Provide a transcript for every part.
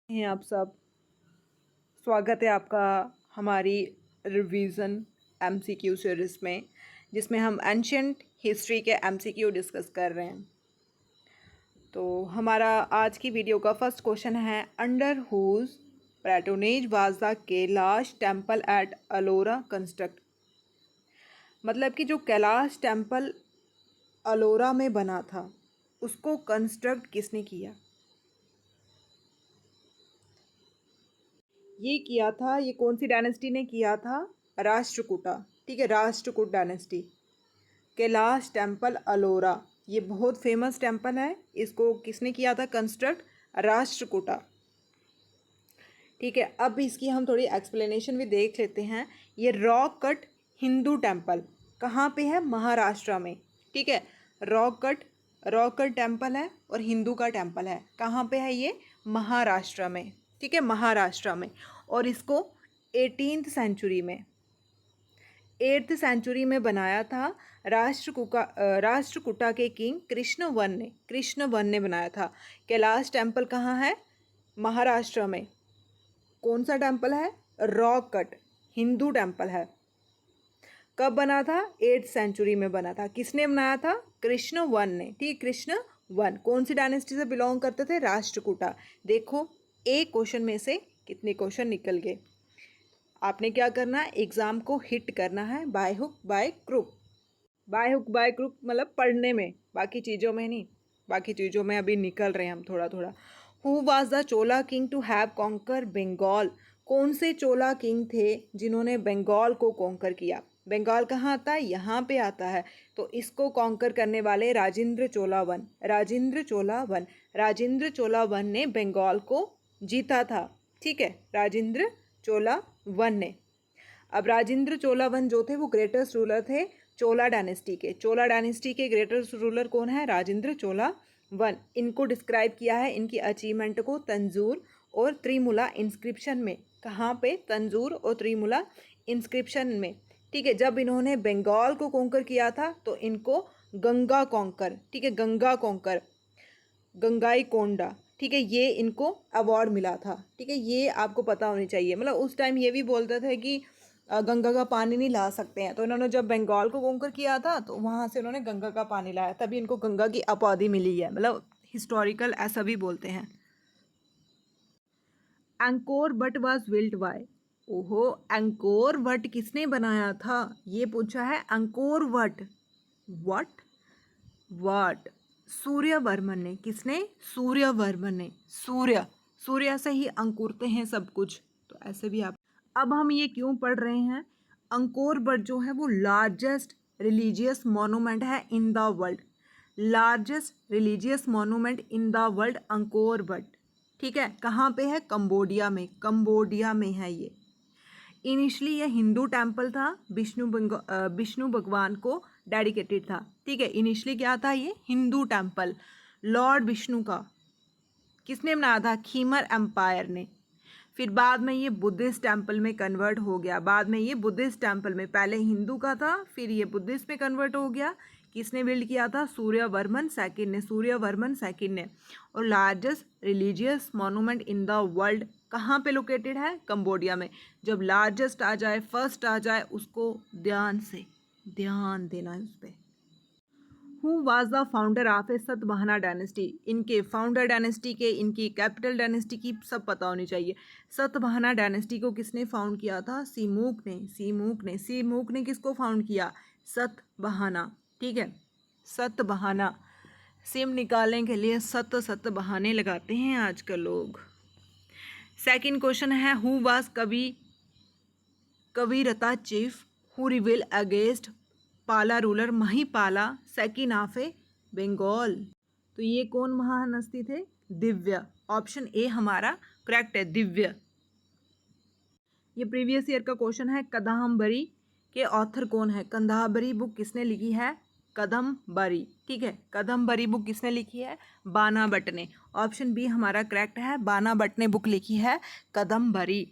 हैं आप सब। स्वागत है आपका हमारी रिवीजन एमसीक्यू सीरीज़ में, जिसमें हम एंशियंट हिस्ट्री के एमसीक्यू डिस्कस कर रहे हैं। तो हमारा आज की वीडियो का फर्स्ट क्वेश्चन है, under whose patronage was the Kailash temple at Ellora construct. मतलब कि जो कैलाश टेम्पल अलोरा में बना था उसको कंस्ट्रक्ट किसने किया? ये किया था, ये कौन सी डायनेस्टी ने किया था? राष्ट्रकूटा। ठीक है, राष्ट्रकूट डायनेस्टी। कैलाश टेम्पल अलोरा, ये बहुत फेमस टेम्पल है। इसको किसने किया था कंस्ट्रक्ट? राष्ट्रकूटा। ठीक है, अब इसकी हम थोड़ी एक्सप्लेनेशन भी देख लेते हैं। ये रॉक कट हिंदू टेम्पल कहाँ पे है? महाराष्ट्र में। ठीक है, रॉक कट टेम्पल है और हिंदू का टेम्पल है। कहाँ पे है ये? महाराष्ट्र में। ठीक है, महाराष्ट्र में। और इसको 18th सेंचुरी में 8th सेंचुरी में बनाया था राष्ट्रकूटा के किंग कृष्णवन ने बनाया था। कैलाश टेम्पल कहाँ है? महाराष्ट्र में। कौन सा टेम्पल है? रॉक कट हिंदू टेम्पल है। कब बना था? 8th सेंचुरी में बना था। किसने बनाया था? कृष्णवन ने। ठीक, कृष्णवन कौन सी डायनेस्टी से बिलोंग करते थे? राष्ट्रकूटा। देखो, एक क्वेश्चन में से कितने क्वेश्चन निकल गए। आपने क्या करना है? एग्जाम को हिट करना है by hook by crook. By hook by crook मतलब पढ़ने में, बाकी चीज़ों में नहीं। बाकी चीज़ों में अभी निकल रहे हैं हम थोड़ा थोड़ा। Who was the Chola king to have conquer Bengal? कौन से चोला किंग थे जिन्होंने बंगाल को कॉन्कर किया? बंगाल कहाँ आता है? यहाँ पे आता है। तो इसको कॉन्कर करने वाले राजेंद्र चोला वन ने बंगाल को जीता था। ठीक है, राजेंद्र चोला वन ने। अब राजेंद्र चोला वन जो थे वो ग्रेटेस्ट रूलर थे चोला डायनेस्टी के ग्रेटेस्ट रूलर कौन है? राजेंद्र चोला वन। इनको डिस्क्राइब किया है, इनकी अचीवमेंट को तंजूर और त्रिमुला इंस्क्रिप्शन में। कहाँ पे? तंजूर और त्रिमुला इंस्क्रिप्शन में। ठीक है, जब इन्होंने बंगाल को कॉन्कर किया था तो इनको गंगा कॉन्कर, ठीक है, गंगाई कोंडा, ठीक है, ये इनको अवार्ड मिला था। ठीक है, ये आपको पता होनी चाहिए। मतलब उस टाइम ये भी बोलते थे कि गंगा का पानी नहीं ला सकते हैं, तो इन्होंने जब बंगाल को कॉन्कर किया था तो वहाँ से उन्होंने गंगा का पानी लाया, तभी इनको गंगा की उपाधि मिली है। मतलब हिस्टोरिकल ऐसा भी बोलते हैं। Anchor what was built by? ओहो, एंकोर वट किसने बनाया था? ये पूछा है। Anchor what what what Suryavarman ने। किसने? सूर्यवर्मन ने। सूर्य से ही अंकुरते हैं सब कुछ, तो ऐसे भी आप। अब हम ये क्यों पढ़ रहे हैं? अंकोर वट जो है वो लार्जेस्ट रिलीजियस मॉन्यूमेंट है in the world. Largest religious monument in the world Angkor what. ठीक है, कहाँ पे है? कंबोडिया में है ये। इनिशली ये हिंदू टेम्पल था, विष्णु भगवान को डेडिकेटेड था। ठीक है, इनिशली क्या था? ये हिंदू टेम्पल लॉर्ड विष्णु का। किसने बनाया था? खीमर एम्पायर ने। फिर बाद में ये बुद्धिस्ट टेम्पल में कन्वर्ट हो गया। बाद में ये बुद्धिस्ट टेम्पल में, पहले हिंदू का था फिर ये बुद्धिस्ट में कन्वर्ट हो गया। किसने बिल्ड किया था? सूर्यवर्मन सेकंड ने। और largest religious monument in the world कहाँ पे लोकेटेड है? कंबोडिया में। जब लार्जेस्ट आ जाए, फर्स्ट आ जाए, उसको ध्यान देना है उस पर। Who was the founder of A Satavahana dynasty? इनके फाउंडर डायनेस्टी के, इनकी कैपिटल डायनेस्टी की सब पता होनी चाहिए। सतवाहना डायनेस्टी को किसने फाउंड किया था? सीमूक ने किसको फाउंड किया? सतवाहना। ठीक है, सतवाहना। सिम निकालने के लिए सत बहाने लगाते हैं आजकल लोग। सेकंड क्वेश्चन है, who was Kaivarta chief who रिवेल against Pala ruler Mahipala second of a Bengal? तो ये कौन महाहस्ती थे? दिव्य। ऑप्शन ए हमारा करेक्ट है, दिव्य। ये प्रीवियस ईयर का क्वेश्चन है। कदम्बरी के ऑथर कौन है? कंदाबरी बुक किसने लिखी है? कदम्बरी। ठीक है, कदम्बरी बुक किसने लिखी है? बाना भट्ट ने। ऑप्शन बी हमारा करेक्ट है, बाना भट्ट ने बुक लिखी है Kadambari.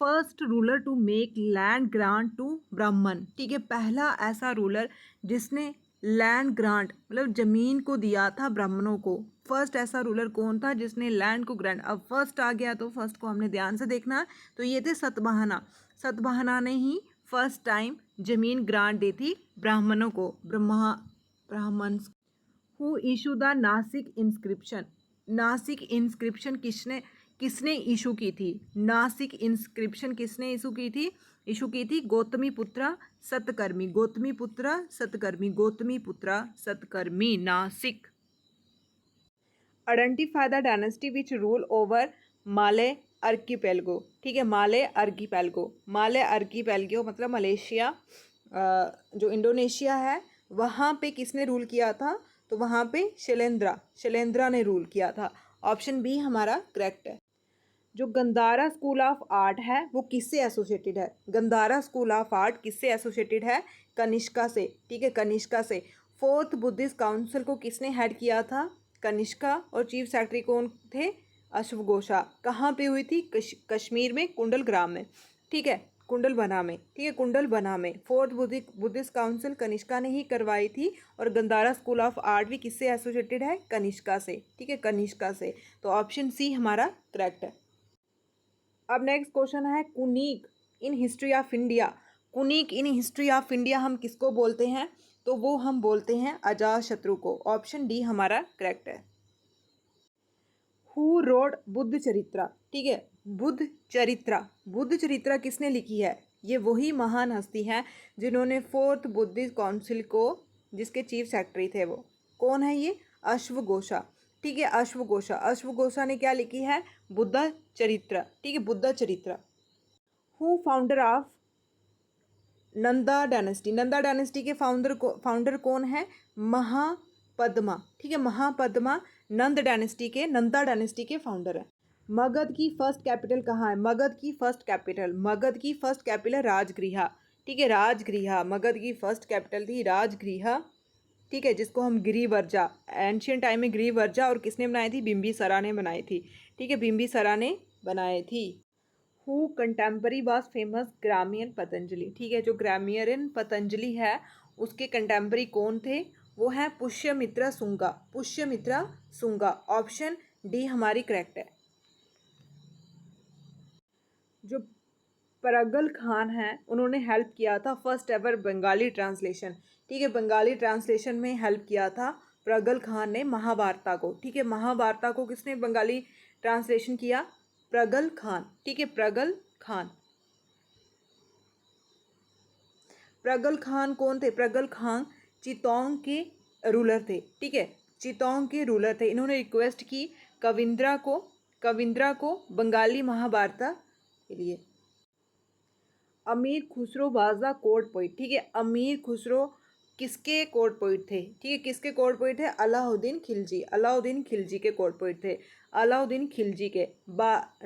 First ruler to make land grant to Brahman. ठीक है, पहला ऐसा रूलर जिसने लैंड ग्रांट मतलब जमीन को दिया था ब्राह्मणों को। फर्स्ट ऐसा रूलर कौन था जिसने लैंड को ग्रांट, अब फर्स्ट आ गया तो फर्स्ट को हमने ध्यान से देखना है। तो ये थे सतवाहना। सतवाहना ने ही फर्स्ट टाइम जमीन ग्रांट दी थी ब्राह्मणों को, ब्राह्मण। Who issue the Nashik inscription, Nashik inscription किसने किसने इशू की थी? नासिक इंस्क्रिप्शन किसने इशू की थी? Gautami Putra Satkarni, Gautami Putra Satkarni, Gautami Putra Satkarni, Nasik. Identify the dynasty which rule over Male archipelago, ठीक है, माले आर्कीपेलगो, माले आर्कीपेलगो मतलब मलेशिया, जो इंडोनेशिया है वहाँ पे किसने रूल किया था? तो वहाँ पे शैलेंद्रा ने रूल किया था। ऑप्शन बी हमारा करेक्ट है। जो गंधारा स्कूल ऑफ आर्ट है वो किससे एसोसिएटेड है? गंधारा स्कूल ऑफ आर्ट किससे एसोसिएटेड है? कनिष्का से, ठीक है, कनिष्का से। फोर्थ बुद्धिस्ट काउंसिल को किसने हेड किया था? कनिष्का। और चीफ सेक्रेटरी कौन थे? अश्वघोषा। कहाँ पे हुई थी? कश्मीर में, कुंडल ग्राम में, ठीक है, कुंडल बना में, ठीक है, कुंडल बना में। फोर्थ बुद्धिस्ट काउंसिल कनिष्का ने ही करवाई थी। और गंधारा स्कूल ऑफ आर्ट भी किससे एसोसिएटेड है? कनिष्का से, ठीक है, कनिष्का से। तो ऑप्शन सी हमारा करेक्ट है। अब नेक्स्ट क्वेश्चन है Kunik in history of India. Kunik in history of India हम किसको बोलते हैं? तो वो हम बोलते हैं अजातशत्रु को। ऑप्शन डी हमारा करेक्ट है। हु रोड बुद्ध चरित्रा, ठीक है, बुद्ध चरित्रा, बुद्ध चरित्रा किसने लिखी है? ये वही महान हस्ती हैं जिन्होंने फोर्थ बुद्धिस्ट काउंसिल को, जिसके चीफ सेक्रेटरी थे वो कौन है? ये अश्वघोषा, ठीक है, अश्वघोषा। अश्वघोषा ने क्या लिखी है? बुद्ध चरित्र, ठीक है, बुद्ध चरित्र। Who founder of Nanda dynasty, Nanda dynasty के फाउंडर कौन है? महापद्मा, ठीक है, महापद्मा नंद डायनेस्टी के, नंदा डायनेस्टी के फाउंडर है। मगध की फर्स्ट कैपिटल कहाँ है? मगध की फर्स्ट कैपिटल राजगृहा, ठीक है, राजगृहा। मगध की फर्स्ट कैपिटल थी राजगृहा, ठीक है, जिसको हम गिरिवर्जा, एंशियंट टाइम में गिरिवर्जा, और किसने बनाई थी? बिंबिसारा ने बनाई थी, ठीक है, बिंबिसारा ने बनाई थी। Who contemporary was famous grammarian Patanjali, ठीक है, जो ग्रामियन पतंजलि है उसके कंटेम्पररी कौन थे? वो है पुष्यमित्रा शुंगा, पुष्यमित्रा शुंगा। ऑप्शन डी हमारी करेक्ट है। जो परगल खान हैं उन्होंने हेल्प किया था फर्स्ट एवर बंगाली ट्रांसलेशन, ठीक है, बंगाली ट्रांसलेशन में हेल्प किया था प्रगल खान ने महाभारता को, ठीक है, महाभारता को किसने बंगाली ट्रांसलेशन किया? प्रगल खान, ठीक है, प्रगल खान। प्रगल खान कौन थे? प्रगल खान चितौंग के रूलर थे, ठीक है, चितौंग के रूलर थे। इन्होंने रिक्वेस्ट की कविंद्रा को बंगाली महाभारता के लिए। अमीर Khusro was the court poet, ठीक है, अमीर खुसरो किसके कोर्ट पोइट थे? ठीक है, किसके कोर्ट पोइट थे? अलाउद्दीन खिलजी, अलाउद्दीन खिलजी के कोर्ट पोइट थे। अलाउद्दीन खिलजी के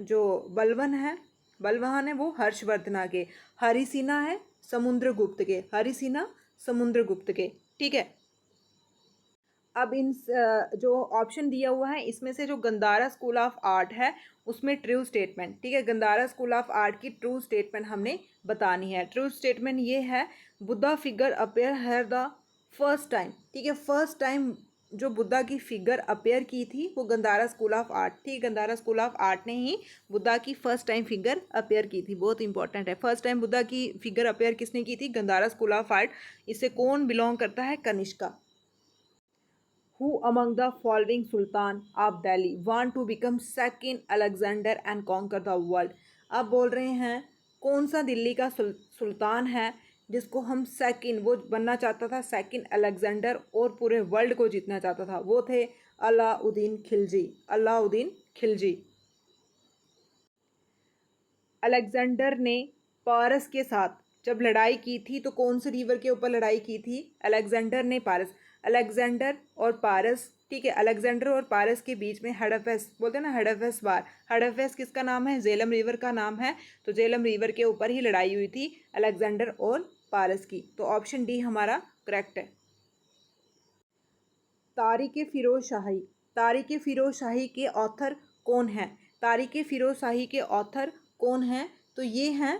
जो बलवान है वो हर्षवर्धना के। हरिसिना है समुद्रगुप्त के, हरिसिना समुद्रगुप्त के, ठीक है। अब इन जो ऑप्शन दिया हुआ है इसमें से जो गंधारा स्कूल ऑफ आर्ट है उसमें ट्रू स्टेटमेंट, ठीक है, गंधारा स्कूल ऑफ आर्ट की ट्रू स्टेटमेंट हमने बतानी है। ट्रू स्टेटमेंट ये है, बुद्धा फिगर अपेयर है द फर्स्ट टाइम, ठीक है, फर्स्ट टाइम जो बुद्धा की फिगर अपेयर की थी वो गंधारा स्कूल ऑफ आर्ट थी। गंधारा स्कूल ऑफ आर्ट ने ही बुद्धा की फर्स्ट टाइम फिगर अपेयर की थी। बहुत इंपॉर्टेंट है, फर्स्ट टाइम बुद्धा की फिगर अपेयर किसने की थी? Gandhara school of art. इससे कौन बिलोंग करता है? Kanishka. Who among the following Sultan of Delhi want to become second Alexander and conquer the world? अब बोल रहे हैं कौन सा दिल्ली का सुल्तान है जिसको हम सेकंड, वो बनना चाहता था सेकंड अलेक्जेंडर और पूरे वर्ल्ड को जीतना चाहता था? वो थे अलाउद्दीन खिलजी, अलाउद्दीन खिलजी। अलेक्जेंडर ने पारस के साथ जब लड़ाई की थी तो कौन से रिवर के ऊपर लड़ाई की थी? अलेक्जेंडर ने पारस, अलेक्जेंडर और पारस, ठीक है, अलेक्जेंडर और पारस के बीच में हडफेस बोलते हैं ना, हडफेस वार। हडफेस किसका नाम है? झेलम रिवर का नाम है। तो झेलम रिवर के ऊपर ही लड़ाई हुई थी अलेक्जेंडर और पारस की। तो ऑप्शन डी हमारा करेक्ट है। तारीख़ फिरोज शाही, तारीख़ फिरोज शाही के ऑथर कौन है? तारीख़ फिरोज शाही के ऑथर कौन हैं? तो ये हैं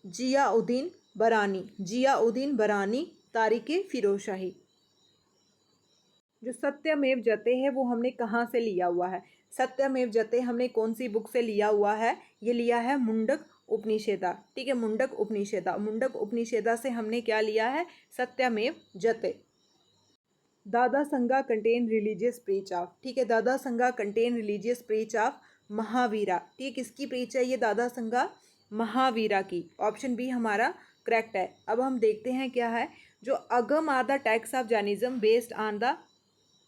जियाउद्दीन बरानी, जियाउद्दीन बरानी तारीखे फिरोजशाही। जो सत्यमेव जयते है वो हमने कहाँ से लिया हुआ है? सत्यमेव जयते हमने कौन सी बुक से लिया हुआ है? ये लिया है मुंडक उपनिषेदा। ठीक है, मुंडक उपनिषेदा। मुंडक उपनिषेदा से हमने क्या लिया है? सत्यमेव जयते। दादा संगा कंटेन रिलीजियस प्रीच ऑफ। ठीक है, दादा संगा contain religious preach of Mahavira. ठीक, किसकी प्रीच है ये दादा संगा? महावीरा की। ऑप्शन बी हमारा करेक्ट है। अब हम देखते हैं क्या है। जो Agam are the texts of Jainism based on the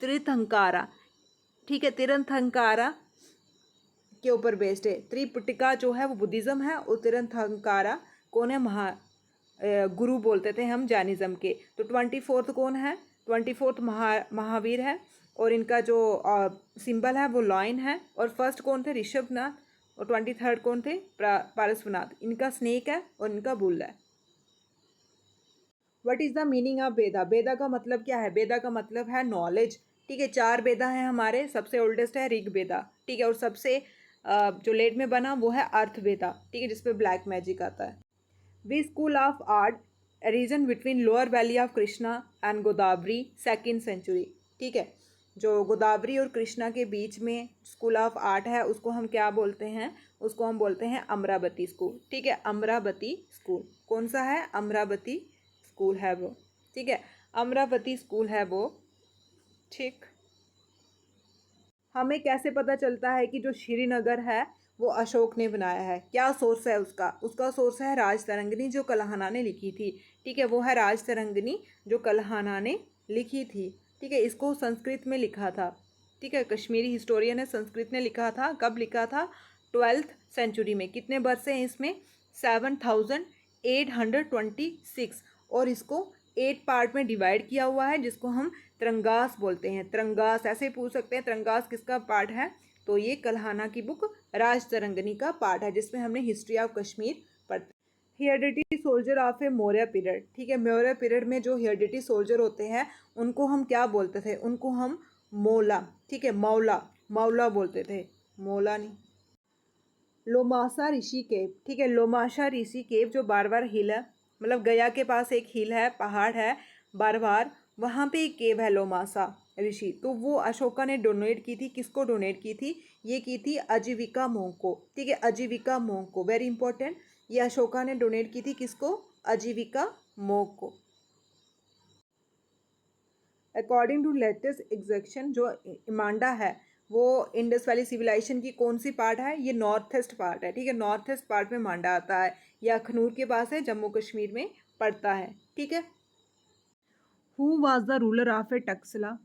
Tirthankara. ठीक है, त्रिथंकारा के ऊपर बेस्ड है। त्रिपिटका जो है वो बुद्धिज्म है और त्रिथंकारा कौन है? गुरु बोलते थे हम जैनिज्म के। तो 24th कौन है? 24th महावीर है और इनका जो सिंबल है वो लॉयन है। और फर्स्ट कौन थे? ऋषभनाथ। और 23rd कौन थे? पारसनाथ। इनका स्नेक है और इनका बुल है। What is the meaning of Veda? Veda का मतलब क्या है? वेदा का मतलब है नॉलेज। ठीक है, 4 वेदा हैं हमारे। सबसे ओल्डेस्ट है ऋग वेदा। ठीक है, और सबसे जो लेट में बना वो है अर्थ वेदा। ठीक है, जिसपे ब्लैक मैजिक आता है। V school of art region between lower valley of Krishna and Godavari 2nd century। ठीक है, जो गोदावरी और कृष्णा के बीच में स्कूल ऑफ आर्ट है उसको हम क्या बोलते हैं? उसको हम बोलते हैं अमरावती स्कूल। ठीक है, अमरावती स्कूल। कौन सा है? अमरावती स्कूल है वो। ठीक है, अमरावती स्कूल है वो। ठीक, हमें कैसे पता चलता है कि जो श्रीनगर है वो अशोक ने बनाया है? क्या सोर्स है उसका? उसका सोर्स है राजतरंगिणी जो कल्हना ने लिखी थी। ठीक है, वो है राजतरंगिणी जो कल्हना ने लिखी थी। ठीक है, इसको संस्कृत में लिखा था। ठीक है, कश्मीरी हिस्टोरियन है, संस्कृत में लिखा था। कब लिखा था? 12th century में। कितने वर्ष हैं इसमें? 7826। और इसको 8 पार्ट में डिवाइड किया हुआ है जिसको हम त्रंगास बोलते हैं। त्रंगास ऐसे पूछ सकते हैं, त्रंगास किसका पार्ट है? तो ये कल्हना की बुक राजतरंगिणी का पार्ट है जिसमें हमने हिस्ट्री ऑफ कश्मीर पढ़ते। Heredity soldier of A Maurya period. ठीक है, मौर्य पीरियड में जो हेरिडिटी सोल्जर होते हैं उनको हम क्या बोलते थे? उनको हम मौला। ठीक है, मौला मौला बोलते थे, मौला नहीं। लोमासा ऋषि केव। ठीक है, लोमासा ऋषि केव जो बारवार हिल है, मतलब गया के पास एक हिल है, पहाड़ है बारवार, वहाँ पे एक केव है लोमासा ऋषि। तो वो अशोका ने डोनेट की थी। किसको डोनेट की थी? ये की थी आजीविका मोंग को। ठीक है, आजीविका मोंग को, वेरी इंपॉर्टेंट। ये अशोका ने डोनेट की थी किसको? आजीविका मोंग को। अकॉर्डिंग टू लेटेस्ट एग्जैक्शन जो इमांडा है वो इंडस वैली सिविलाइजेशन की कौन सी पार्ट है? ये नॉर्थ ईस्ट पार्ट है। ठीक है, नॉर्थ ईस्ट पार्ट में मांडा आता है। यह अखनूर के पास है, जम्मू कश्मीर में पड़ता है। ठीक है। Who was the ruler of a Taxila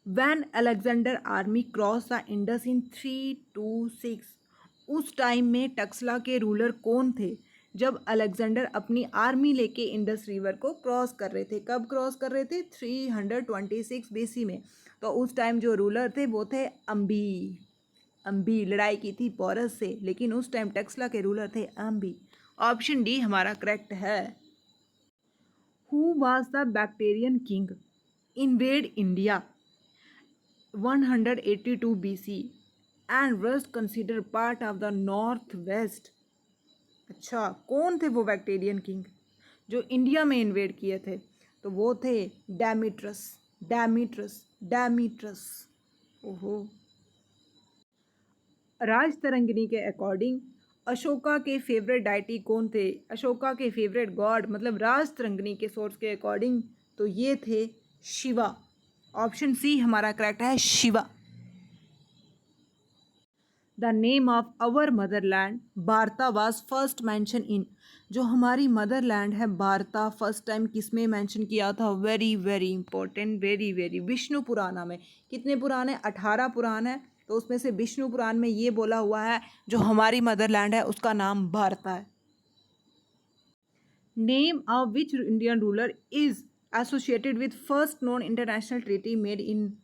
when Alexander army cross the Indus in 326? उस टाइम में टक्सला के रूलर कौन थे जब अलेक्जेंडर अपनी आर्मी लेके इंडस रिवर को क्रॉस कर रहे थे? कब क्रॉस कर रहे थे? 326 BC में। तो उस टाइम जो रूलर थे वो थे अम्बी। अम्बी लड़ाई की थी पोरस से, लेकिन उस टाइम टक्सला के रूलर थे अम्बी। ऑप्शन डी हमारा करेक्ट है। Who was the Bactrian king invade India 182 BC and was considered part of the north west? अच्छा, कौन थे वो बैक्टेरियन किंग जो इंडिया में इन्वेड किए थे? तो वो थे डैमिट्रस। डैमिट्रस डैमिट्रस। ओहो। राजतरंगिणी के अकॉर्डिंग अशोका के फेवरेट डाइटी कौन थे? अशोका के फेवरेट गॉड मतलब राजतरंगिणी के सोर्स के अकॉर्डिंग तो ये थे शिवा। ऑप्शन सी हमारा करेक्ट है, Shiva. The name of our Motherland भारता वाज फर्स्ट मेंशन इन? जो हमारी मदरलैंड है भारता फर्स्ट टाइम किस में मेंशन किया था? Very very important, very very Vishnu पुराना में। कितने पुराण है? 18 पुराण है। तो उसमें से विष्णु पुराण में ये बोला हुआ है जो हमारी मदरलैंड है उसका नाम भारता है। Name of which Indian ruler is associated with first non international treaty made in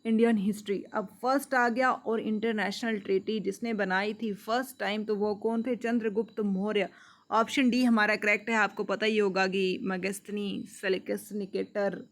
Indian history? अब फर्स्ट आ गया और इंटरनेशनल ट्रीटी जिसने बनाई थी फर्स्ट टाइम तो वो कौन थे? चंद्रगुप्त मौर्य। ऑप्शन डी हमारा करेक्ट है। आपको पता ही होगा कि मगस्थनी सेलेकस निकेटर